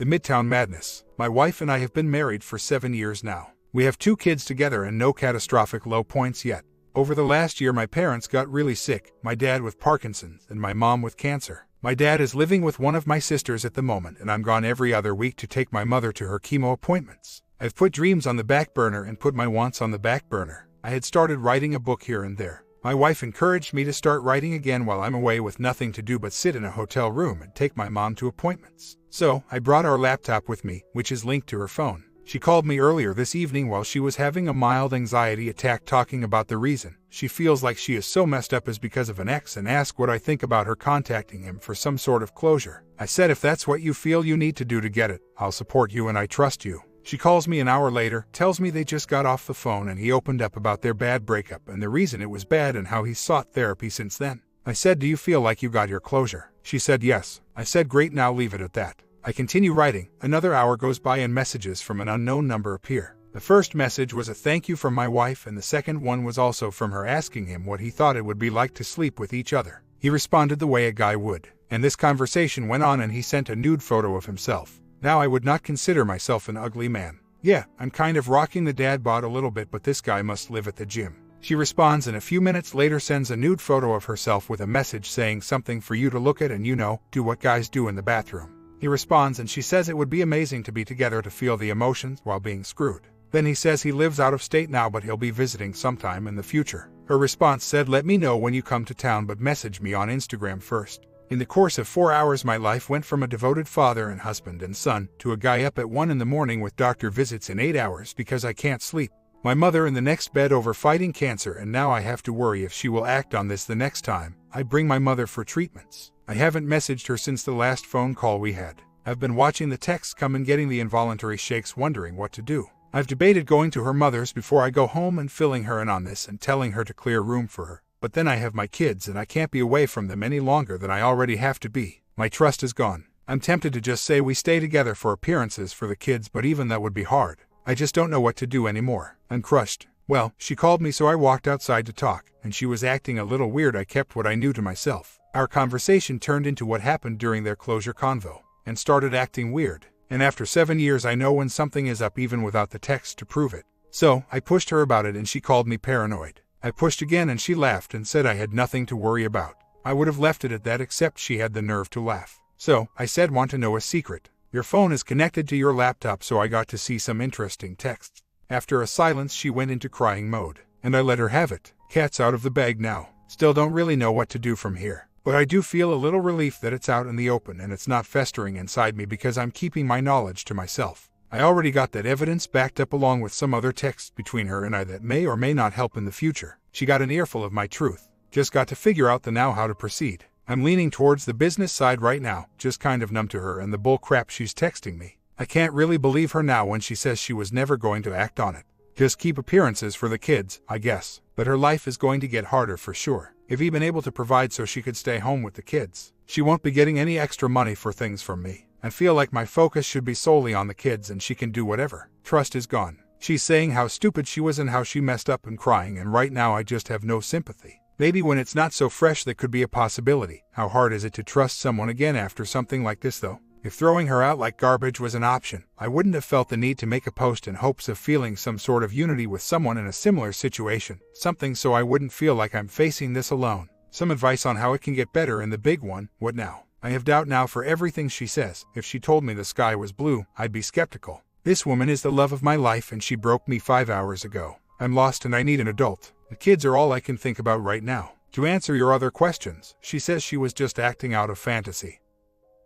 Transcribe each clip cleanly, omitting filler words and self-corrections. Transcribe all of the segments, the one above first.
The Midtown Madness. My wife and I have been married for 7 years now. We have 2 kids together and no catastrophic low points yet. Over the last year my parents got really sick, my dad with Parkinson's and my mom with cancer. My dad is living with one of my sisters at the moment and I'm gone every other week to take my mother to her chemo appointments. I've put dreams on the back burner and put my wants on the back burner. I had started writing a book here and there. My wife encouraged me to start writing again while I'm away with nothing to do but sit in a hotel room and take my mom to appointments. So, I brought our laptop with me, which is linked to her phone. She called me earlier this evening while she was having a mild anxiety attack, talking about the reason she feels like she is so messed up is because of an ex, and asked what I think about her contacting him for some sort of closure. I said if that's what you feel you need to do to get it, I'll support you and I trust you. She calls me an hour later, tells me they just got off the phone and he opened up about their bad breakup and the reason it was bad and how he's sought therapy since then. I said, do you feel like you got your closure? She said yes. I said great, now leave it at that. I continue writing. Another hour goes by and messages from an unknown number appear. The first message was a thank you from my wife and the second one was also from her asking him what he thought it would be like to sleep with each other. He responded the way a guy would. And this conversation went on and he sent a nude photo of himself. Now I would not consider myself an ugly man. Yeah, I'm kind of rocking the dad bod a little bit, but this guy must live at the gym. She responds and a few minutes later sends a nude photo of herself with a message saying something for you to look at and do what guys do in the bathroom. He responds and she says it would be amazing to be together to feel the emotions while being screwed. Then he says he lives out of state now but he'll be visiting sometime in the future. Her response said, let me know when you come to town but message me on Instagram first. In the course of 4 hours my life went from a devoted father and husband and son to a guy up at 1 in the morning with doctor visits in 8 hours because I can't sleep. My mother in the next bed over fighting cancer, and now I have to worry if she will act on this the next time I bring my mother for treatments. I haven't messaged her since the last phone call we had. I've been watching the texts come and getting the involuntary shakes, wondering what to do. I've debated going to her mother's before I go home and filling her in on this and telling her to clear room for her. But then I have my kids and I can't be away from them any longer than I already have to be. My trust is gone. I'm tempted to just say we stay together for appearances for the kids, but even that would be hard. I just don't know what to do anymore. I'm crushed. Well, she called me so I walked outside to talk, and she was acting a little weird. I kept what I knew to myself. Our conversation turned into what happened during their closure convo, and started acting weird. And after 7 years I know when something is up even without the text to prove it. So, I pushed her about it and she called me paranoid. I pushed again and she laughed and said I had nothing to worry about. I would have left it at that except she had the nerve to laugh. So, I said, want to know a secret? Your phone is connected to your laptop, so I got to see some interesting texts. After a silence she went into crying mode, and I let her have it. Cat's out of the bag now. Still don't really know what to do from here. But I do feel a little relief that it's out in the open and it's not festering inside me because I'm keeping my knowledge to myself. I already got that evidence backed up along with some other texts between her and I that may or may not help in the future. She got an earful of my truth. Just got to figure out the now how to proceed. I'm leaning towards the business side right now, just kind of numb to her and the bull crap she's texting me. I can't really believe her now when she says she was never going to act on it. Just keep appearances for the kids, I guess. But her life is going to get harder for sure. If he'd been able to provide so she could stay home with the kids, she won't be getting any extra money for things from me. I feel like my focus should be solely on the kids and she can do whatever. Trust is gone. She's saying how stupid she was and how she messed up and crying, and right now I just have no sympathy. Maybe when it's not so fresh that could be a possibility. How hard is it to trust someone again after something like this though? If throwing her out like garbage was an option, I wouldn't have felt the need to make a post in hopes of feeling some sort of unity with someone in a similar situation. Something so I wouldn't feel like I'm facing this alone. Some advice on how it can get better, and the big one, what now? I have doubt now for everything she says. If she told me the sky was blue, I'd be skeptical. This woman is the love of my life and she broke me 5 hours ago. I'm lost and I need an adult. The kids are all I can think about right now. To answer your other questions, she says she was just acting out of fantasy.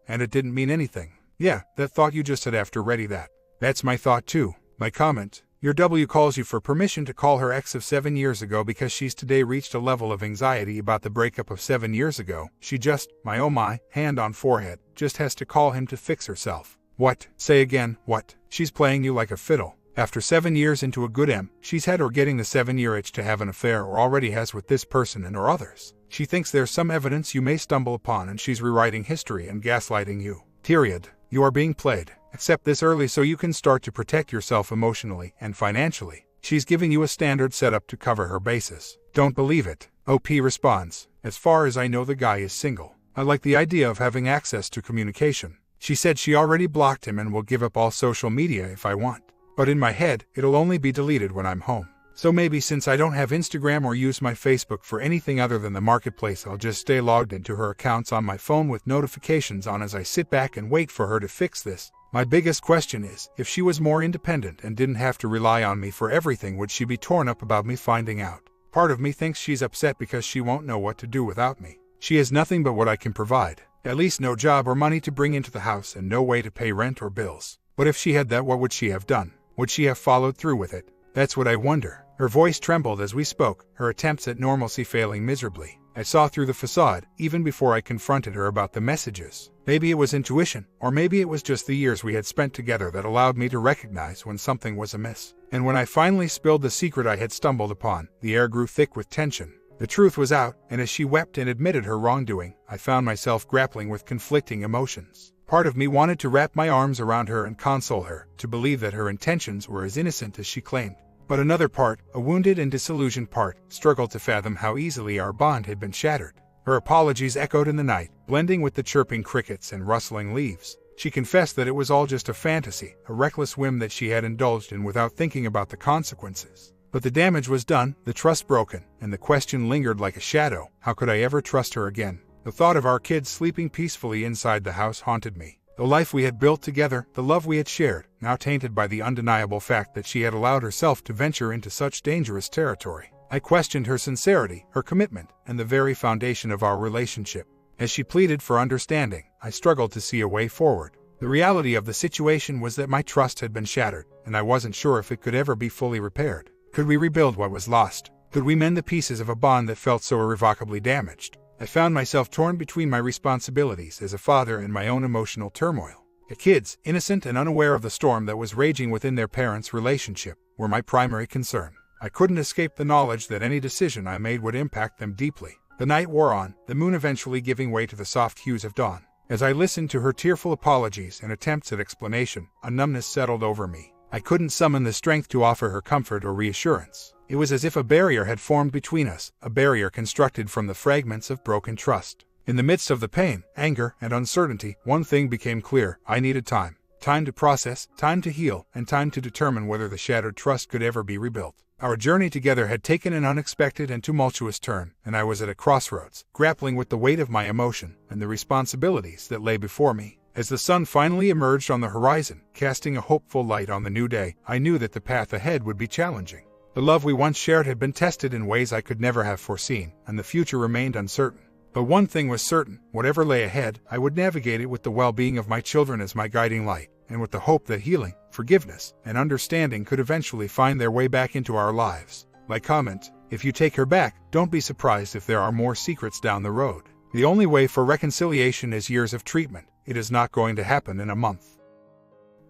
And it didn't mean anything. Yeah, that thought you just said after ready that. That's my thought too. My comment. Your W calls you for permission to call her ex of 7 years ago because she's today reached a level of anxiety about the breakup of 7 years ago. She just, my oh my, hand on forehead, just has to call him to fix herself. What? Say again, what? She's playing you like a fiddle. After 7 years into a good M, she's had or getting the 7-year itch to have an affair or already has with this person and or others. She thinks there's some evidence you may stumble upon and she's rewriting history and gaslighting you. Period. You are being played. Accept this early so you can start to protect yourself emotionally and financially. She's giving you a standard setup to cover her bases. Don't believe it. OP responds. As far as I know the guy is single. I like the idea of having access to communication. She said she already blocked him and will give up all social media if I want. But in my head, it'll only be deleted when I'm home. So maybe since I don't have Instagram or use my Facebook for anything other than the marketplace, I'll just stay logged into her accounts on my phone with notifications on as I sit back and wait for her to fix this. My biggest question is, if she was more independent and didn't have to rely on me for everything, would she be torn up about me finding out? Part of me thinks she's upset because she won't know what to do without me. She has nothing but what I can provide. At least no job or money to bring into the house and no way to pay rent or bills. But if she had that, what would she have done? Would she have followed through with it? That's what I wonder. Her voice trembled as we spoke, her attempts at normalcy failing miserably. I saw through the facade, even before I confronted her about the messages. Maybe it was intuition, or maybe it was just the years we had spent together that allowed me to recognize when something was amiss. And when I finally spilled the secret I had stumbled upon, the air grew thick with tension. The truth was out, and as she wept and admitted her wrongdoing, I found myself grappling with conflicting emotions. Part of me wanted to wrap my arms around her and console her, to believe that her intentions were as innocent as she claimed. But another part, a wounded and disillusioned part, struggled to fathom how easily our bond had been shattered. Her apologies echoed in the night, blending with the chirping crickets and rustling leaves. She confessed that it was all just a fantasy, a reckless whim that she had indulged in without thinking about the consequences. But the damage was done, the trust broken, and the question lingered like a shadow: how could I ever trust her again? The thought of our kids sleeping peacefully inside the house haunted me. The life we had built together, the love we had shared, now tainted by the undeniable fact that she had allowed herself to venture into such dangerous territory. I questioned her sincerity, her commitment, and the very foundation of our relationship. As she pleaded for understanding, I struggled to see a way forward. The reality of the situation was that my trust had been shattered, and I wasn't sure if it could ever be fully repaired. Could we rebuild what was lost? Could we mend the pieces of a bond that felt so irrevocably damaged? I found myself torn between my responsibilities as a father and my own emotional turmoil. The kids, innocent and unaware of the storm that was raging within their parents' relationship, were my primary concern. I couldn't escape the knowledge that any decision I made would impact them deeply. The night wore on, the moon eventually giving way to the soft hues of dawn. As I listened to her tearful apologies and attempts at explanation, a numbness settled over me. I couldn't summon the strength to offer her comfort or reassurance. It was as if a barrier had formed between us, a barrier constructed from the fragments of broken trust. In the midst of the pain, anger, and uncertainty, one thing became clear: I needed time. Time to process, time to heal, and time to determine whether the shattered trust could ever be rebuilt. Our journey together had taken an unexpected and tumultuous turn, and I was at a crossroads, grappling with the weight of my emotion and the responsibilities that lay before me. As the sun finally emerged on the horizon, casting a hopeful light on the new day, I knew that the path ahead would be challenging. The love we once shared had been tested in ways I could never have foreseen, and the future remained uncertain. But one thing was certain: whatever lay ahead, I would navigate it with the well-being of my children as my guiding light, and with the hope that healing, forgiveness, and understanding could eventually find their way back into our lives. Like comment: if you take her back, don't be surprised if there are more secrets down the road. The only way for reconciliation is years of treatment. It is not going to happen in a month.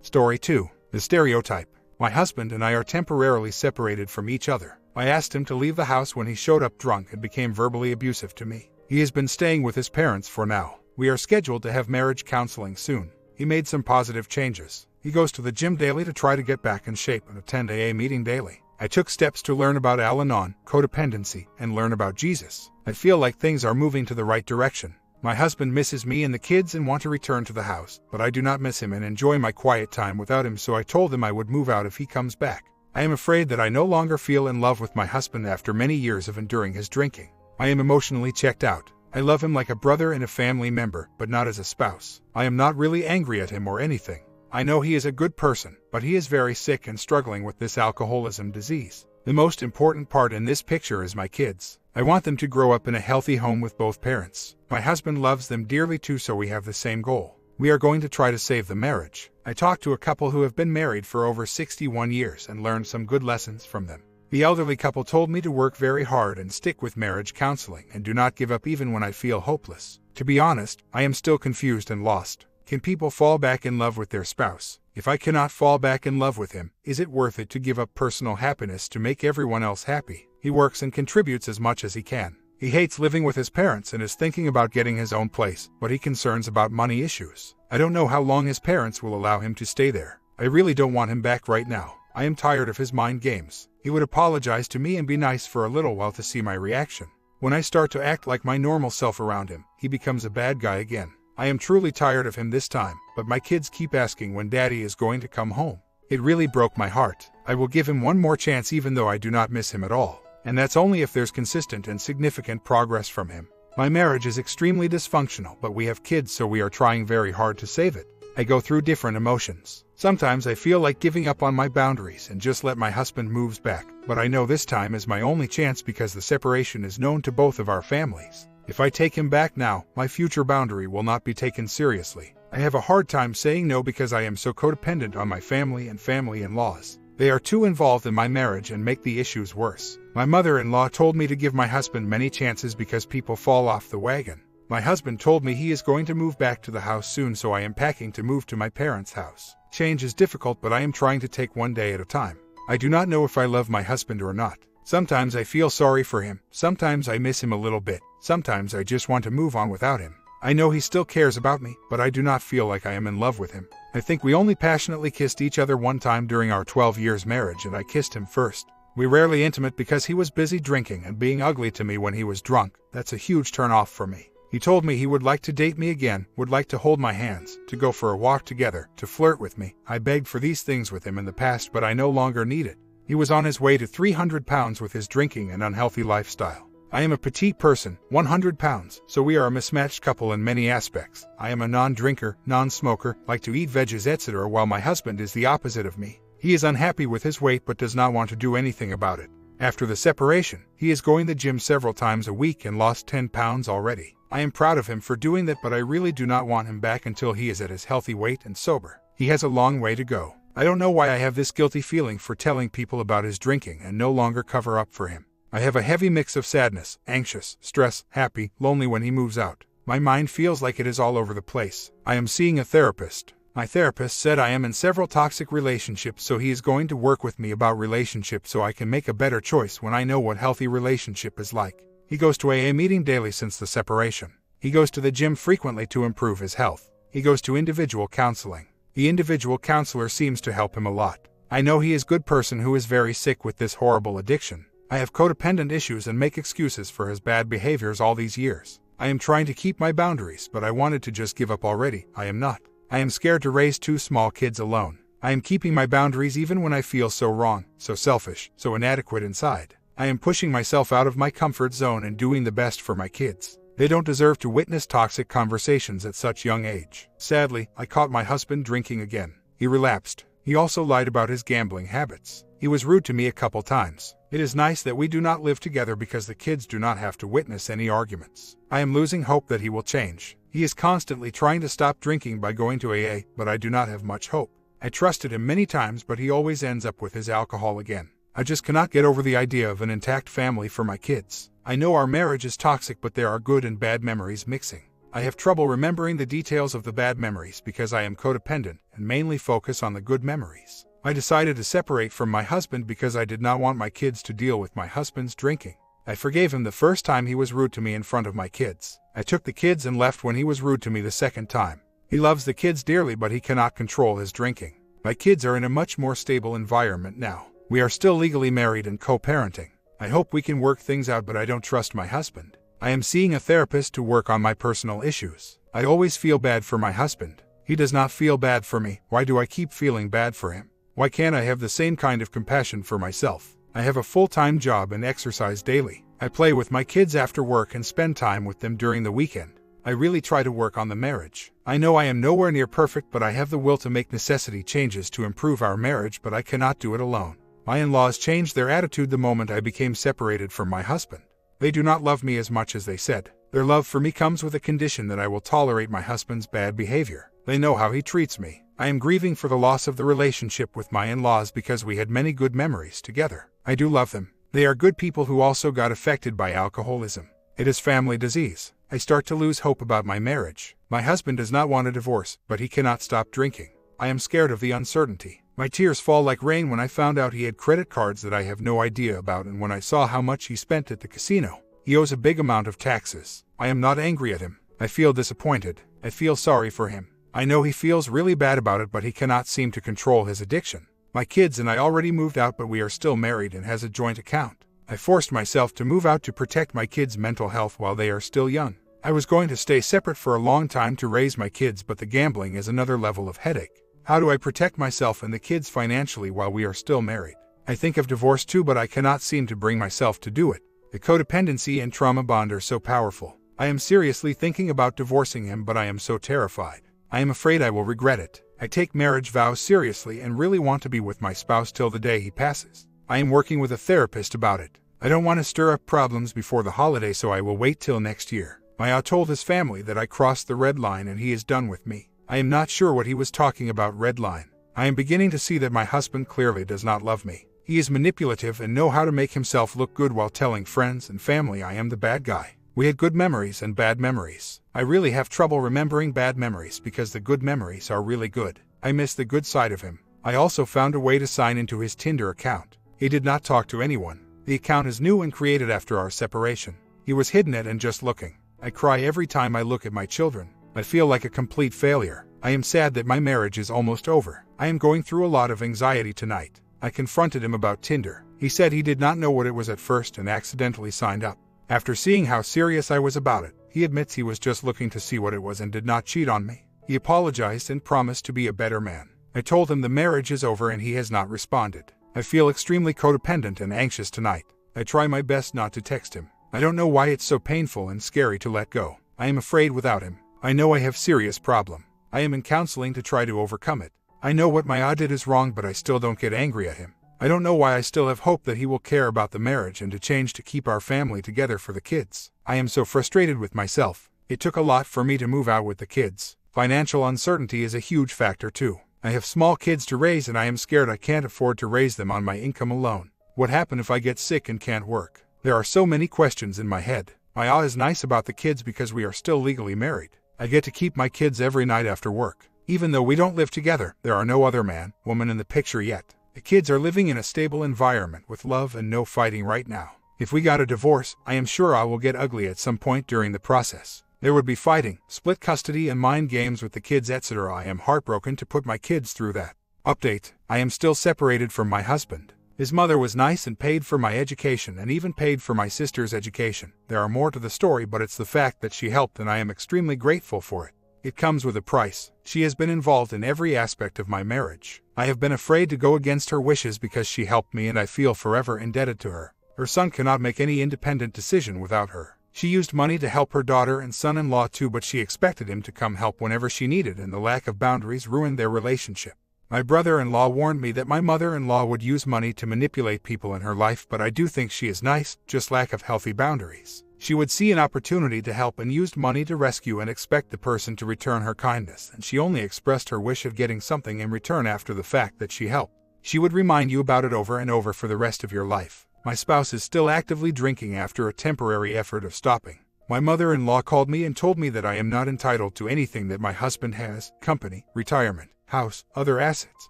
Story 2. The Stereotype. My husband and I are temporarily separated from each other. I asked him to leave the house when he showed up drunk and became verbally abusive to me. He has been staying with his parents for now. We are scheduled to have marriage counseling soon. He made some positive changes. He goes to the gym daily to try to get back in shape and attend AA meeting daily. I took steps to learn about Al-Anon, codependency, and learn about Jesus. I feel like things are moving to the right direction. My husband misses me and the kids and want to return to the house, but I do not miss him and enjoy my quiet time without him, so I told him I would move out if he comes back. I am afraid that I no longer feel in love with my husband after many years of enduring his drinking. I am emotionally checked out. I love him like a brother and a family member, but not as a spouse. I am not really angry at him or anything. I know he is a good person, but he is very sick and struggling with this alcoholism disease. The most important part in this picture is my kids. I want them to grow up in a healthy home with both parents. My husband loves them dearly too, so we have the same goal. We are going to try to save the marriage. I talked to a couple who have been married for over 61 years and learned some good lessons from them. The elderly couple told me to work very hard and stick with marriage counseling and do not give up even when I feel hopeless. To be honest, I am still confused and lost. Can people fall back in love with their spouse? If I cannot fall back in love with him, is it worth it to give up personal happiness to make everyone else happy? He works and contributes as much as he can. He hates living with his parents and is thinking about getting his own place, but he concerns about money issues. I don't know how long his parents will allow him to stay there. I really don't want him back right now. I am tired of his mind games. He would apologize to me and be nice for a little while to see my reaction. When I start to act like my normal self around him, he becomes a bad guy again. I am truly tired of him this time, but my kids keep asking when Daddy is going to come home. It really broke my heart. I will give him one more chance even though I do not miss him at all. And that's only if there's consistent and significant progress from him. My marriage is extremely dysfunctional, but we have kids, so we are trying very hard to save it. I go through different emotions. Sometimes I feel like giving up on my boundaries and just let my husband move back, but I know this time is my only chance because the separation is known to both of our families. If I take him back now, my future boundary will not be taken seriously. I have a hard time saying no because I am so codependent on my family and family-in-laws. They are too involved in my marriage and make the issues worse. My mother-in-law told me to give my husband many chances because people fall off the wagon. My husband told me he is going to move back to the house soon, so I am packing to move to my parents' house. Change is difficult, but I am trying to take one day at a time. I do not know if I love my husband or not. Sometimes I feel sorry for him, sometimes I miss him a little bit, sometimes I just want to move on without him. I know he still cares about me, but I do not feel like I am in love with him. I think we only passionately kissed each other one time during our 12 years marriage, and I kissed him first. We rarely intimate because he was busy drinking and being ugly to me when he was drunk. That's a huge turn off for me. He told me he would like to date me again, would like to hold my hands, to go for a walk together, to flirt with me. I begged for these things with him in the past, but I no longer need it. He was on his way to 300 pounds with his drinking and unhealthy lifestyle. I am a petite person, 100 pounds, so we are a mismatched couple in many aspects. I am a non-drinker, non-smoker, like to eat veggies, etc., while my husband is the opposite of me. He is unhappy with his weight but does not want to do anything about it. After the separation, he is going to the gym several times a week and lost 10 pounds already. I am proud of him for doing that, but I really do not want him back until he is at his healthy weight and sober. He has a long way to go. I don't know why I have this guilty feeling for telling people about his drinking and no longer cover up for him. I have a heavy mix of sadness, anxious, stress, happy, lonely when he moves out. My mind feels like it is all over the place. I am seeing a therapist. My therapist said I am in several toxic relationships, so he is going to work with me about relationships so I can make a better choice when I know what healthy relationship is like. He goes to AA meeting daily since the separation. He goes to the gym frequently to improve his health. He goes to individual counseling. The individual counselor seems to help him a lot. I know he is a good person who is very sick with this horrible addiction. I have codependent issues and make excuses for his bad behaviors all these years. I am trying to keep my boundaries, but I wanted to just give up already. I am not. I am scared to raise 2 small kids alone. I am keeping my boundaries even when I feel so wrong, so selfish, so inadequate inside. I am pushing myself out of my comfort zone and doing the best for my kids. They don't deserve to witness toxic conversations at such young age. Sadly, I caught my husband drinking again. He relapsed. He also lied about his gambling habits. He was rude to me a couple times. It is nice that we do not live together because the kids do not have to witness any arguments. I am losing hope that he will change. He is constantly trying to stop drinking by going to AA, but I do not have much hope. I trusted him many times, but he always ends up with his alcohol again. I just cannot get over the idea of an intact family for my kids. I know our marriage is toxic, but there are good and bad memories mixing. I have trouble remembering the details of the bad memories because I am codependent and mainly focus on the good memories. I decided to separate from my husband because I did not want my kids to deal with my husband's drinking. I forgave him the first time he was rude to me in front of my kids. I took the kids and left when he was rude to me the second time. He loves the kids dearly, but he cannot control his drinking. My kids are in a much more stable environment now. We are still legally married and co-parenting. I hope we can work things out, but I don't trust my husband. I am seeing a therapist to work on my personal issues. I always feel bad for my husband. He does not feel bad for me. Why do I keep feeling bad for him? Why can't I have the same kind of compassion for myself? I have a full-time job and exercise daily. I play with my kids after work and spend time with them during the weekend. I really try to work on the marriage. I know I am nowhere near perfect, but I have the will to make necessity changes to improve our marriage, but I cannot do it alone. My in-laws changed their attitude the moment I became separated from my husband. They do not love me as much as they said. Their love for me comes with a condition that I will tolerate my husband's bad behavior. They know how he treats me. I am grieving for the loss of the relationship with my in-laws because we had many good memories together. I do love them. They are good people who also got affected by alcoholism. It is family disease. I start to lose hope about my marriage. My husband does not want a divorce, but he cannot stop drinking. I am scared of the uncertainty. My tears fall like rain when I found out he had credit cards that I have no idea about, and when I saw how much he spent at the casino. He owes a big amount of taxes. I am not angry at him. I feel disappointed. I feel sorry for him. I know he feels really bad about it, but he cannot seem to control his addiction. My kids and I already moved out, but we are still married and has a joint account. I forced myself to move out to protect my kids' mental health while they are still young. I was going to stay separate for a long time to raise my kids, but the gambling is another level of headache. How do I protect myself and the kids financially while we are still married? I think of divorce too, but I cannot seem to bring myself to do it. The codependency and trauma bond are so powerful. I am seriously thinking about divorcing him, but I am so terrified. I am afraid I will regret it. I take marriage vows seriously and really want to be with my spouse till the day he passes. I am working with a therapist about it. I don't want to stir up problems before the holiday, so I will wait till next year. Maya told his family that I crossed the red line and he is done with me. I am not sure what he was talking about red line. I am beginning to see that my husband clearly does not love me. He is manipulative and know how to make himself look good while telling friends and family I am the bad guy. We had good memories and bad memories. I really have trouble remembering bad memories because the good memories are really good. I miss the good side of him. I also found a way to sign into his Tinder account. He did not talk to anyone. The account is new and created after our separation. He was hidden it and just looking. I cry every time I look at my children. I feel like a complete failure. I am sad that my marriage is almost over. I am going through a lot of anxiety tonight. I confronted him about Tinder. He said he did not know what it was at first and accidentally signed up. After seeing how serious I was about it, he admits he was just looking to see what it was and did not cheat on me. He apologized and promised to be a better man. I told him the marriage is over and he has not responded. I feel extremely codependent and anxious tonight. I try my best not to text him. I don't know why it's so painful and scary to let go. I am afraid without him. I know I have serious problem. I am in counseling to try to overcome it. I know what Maya did is wrong, but I still don't get angry at him. I don't know why I still have hope that he will care about the marriage and to change to keep our family together for the kids. I am so frustrated with myself. It took a lot for me to move out with the kids. Financial uncertainty is a huge factor too. I have small kids to raise and I am scared I can't afford to raise them on my income alone. What happens if I get sick and can't work? There are so many questions in my head. Maya is nice about the kids because we are still legally married. I get to keep my kids every night after work. Even though we don't live together, there are no other man, woman in the picture yet. The kids are living in a stable environment with love and no fighting right now. If we got a divorce, I am sure I will get ugly at some point during the process. There would be fighting, split custody and mind games with the kids, etc. I am heartbroken to put my kids through that. Update: I am still separated from my husband. His mother was nice and paid for my education and even paid for my sister's education. There are more to the story, but it's the fact that she helped and I am extremely grateful for it. It comes with a price. She has been involved in every aspect of my marriage. I have been afraid to go against her wishes because she helped me and I feel forever indebted to her. Her son cannot make any independent decision without her. She used money to help her daughter and son-in-law too, but she expected him to come help whenever she needed, and the lack of boundaries ruined their relationship. My brother-in-law warned me that my mother-in-law would use money to manipulate people in her life, but I do think she is nice, just lack of healthy boundaries. She would see an opportunity to help and used money to rescue and expect the person to return her kindness, and she only expressed her wish of getting something in return after the fact that she helped. She would remind you about it over and over for the rest of your life. My spouse is still actively drinking after a temporary effort of stopping. My mother-in-law called me and told me that I am not entitled to anything that my husband has, company, retirement, house, other assets,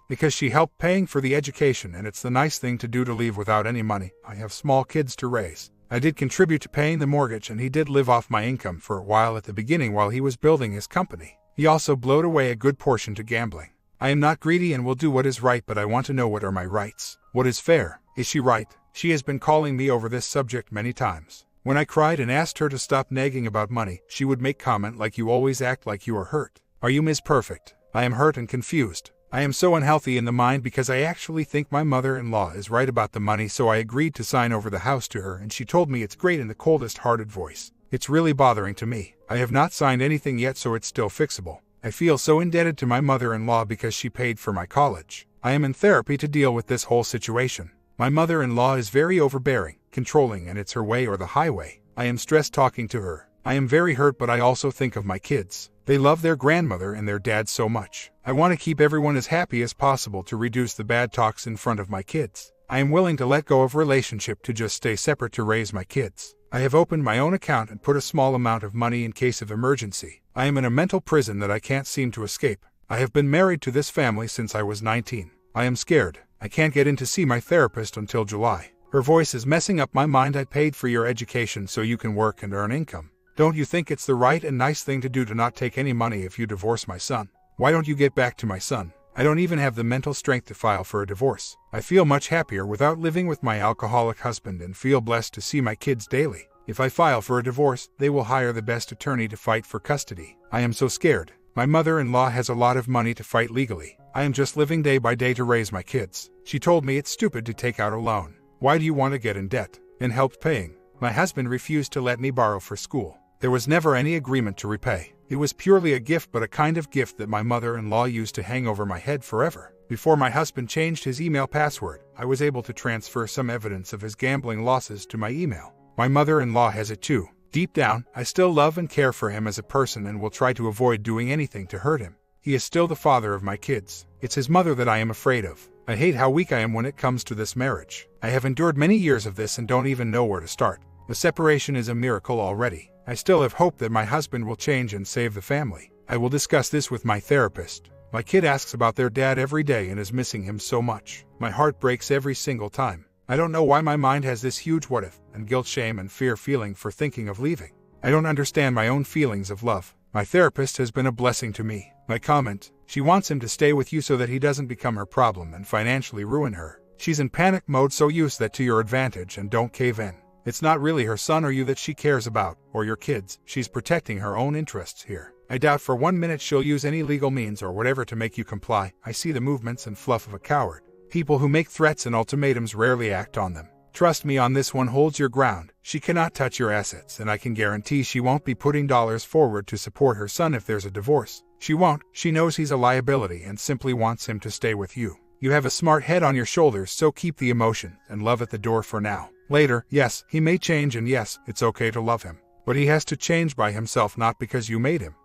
because she helped paying for the education and it's the nice thing to do to leave without any money. I have small kids to raise. I did contribute to paying the mortgage and he did live off my income for a while at the beginning while he was building his company. He also blowed away a good portion to gambling. I am not greedy and will do what is right, but I want to know what are my rights. What is fair? Is she right? She has been calling me over this subject many times. When I cried and asked her to stop nagging about money, she would make comment like, "You always act like you are hurt. Are you Ms. Perfect?" I am hurt and confused. I am so unhealthy in the mind because I actually think my mother-in-law is right about the money, so I agreed to sign over the house to her and she told me it's great in the coldest-hearted voice. It's really bothering to me. I have not signed anything yet, so it's still fixable. I feel so indebted to my mother-in-law because she paid for my college. I am in therapy to deal with this whole situation. My mother-in-law is very overbearing, controlling, and it's her way or the highway. I am stressed talking to her. I am very hurt, but I also think of my kids. They love their grandmother and their dad so much. I want to keep everyone as happy as possible to reduce the bad talks in front of my kids. I am willing to let go of relationship to just stay separate to raise my kids. I have opened my own account and put a small amount of money in case of emergency. I am in a mental prison that I can't seem to escape. I have been married to this family since I was 19. I am scared. I can't get in to see my therapist until July. Her voice is messing up my mind. I paid for your education so you can work and earn income. Don't you think it's the right and nice thing to do to not take any money if you divorce my son? Why don't you get back to my son? I don't even have the mental strength to file for a divorce. I feel much happier without living with my alcoholic husband and feel blessed to see my kids daily. If I file for a divorce, they will hire the best attorney to fight for custody. I am so scared. My mother-in-law has a lot of money to fight legally. I am just living day by day to raise my kids. She told me it's stupid to take out a loan. Why do you want to get in debt? And helped paying. My husband refused to let me borrow for school. There was never any agreement to repay. It was purely a gift, but a kind of gift that my mother-in-law used to hang over my head forever. Before my husband changed his email password, I was able to transfer some evidence of his gambling losses to my email. My mother-in-law has it too. Deep down, I still love and care for him as a person and will try to avoid doing anything to hurt him. He is still the father of my kids. It's his mother that I am afraid of. I hate how weak I am when it comes to this marriage. I have endured many years of this and don't even know where to start. The separation is a miracle already. I still have hope that my husband will change and save the family. I will discuss this with my therapist. My kid asks about their dad every day and is missing him so much. My heart breaks every single time. I don't know why my mind has this huge what if, and guilt, shame, and fear feeling for thinking of leaving. I don't understand my own feelings of love. My therapist has been a blessing to me. My comment: she wants him to stay with you so that he doesn't become her problem and financially ruin her. She's in panic mode, so use that to your advantage and don't cave in. It's not really her son or you that she cares about, or your kids. She's protecting her own interests here. I doubt for 1 minute she'll use any legal means or whatever to make you comply. I see the movements and fluff of a coward. People who make threats and ultimatums rarely act on them. Trust me on this one, hold your ground. She cannot touch your assets, and I can guarantee she won't be putting dollars forward to support her son if there's a divorce. She won't. She knows he's a liability and simply wants him to stay with you. You have a smart head on your shoulders, so keep the emotion and love at the door for now. Later, yes, he may change, and yes, it's okay to love him. But he has to change by himself, not because you made him.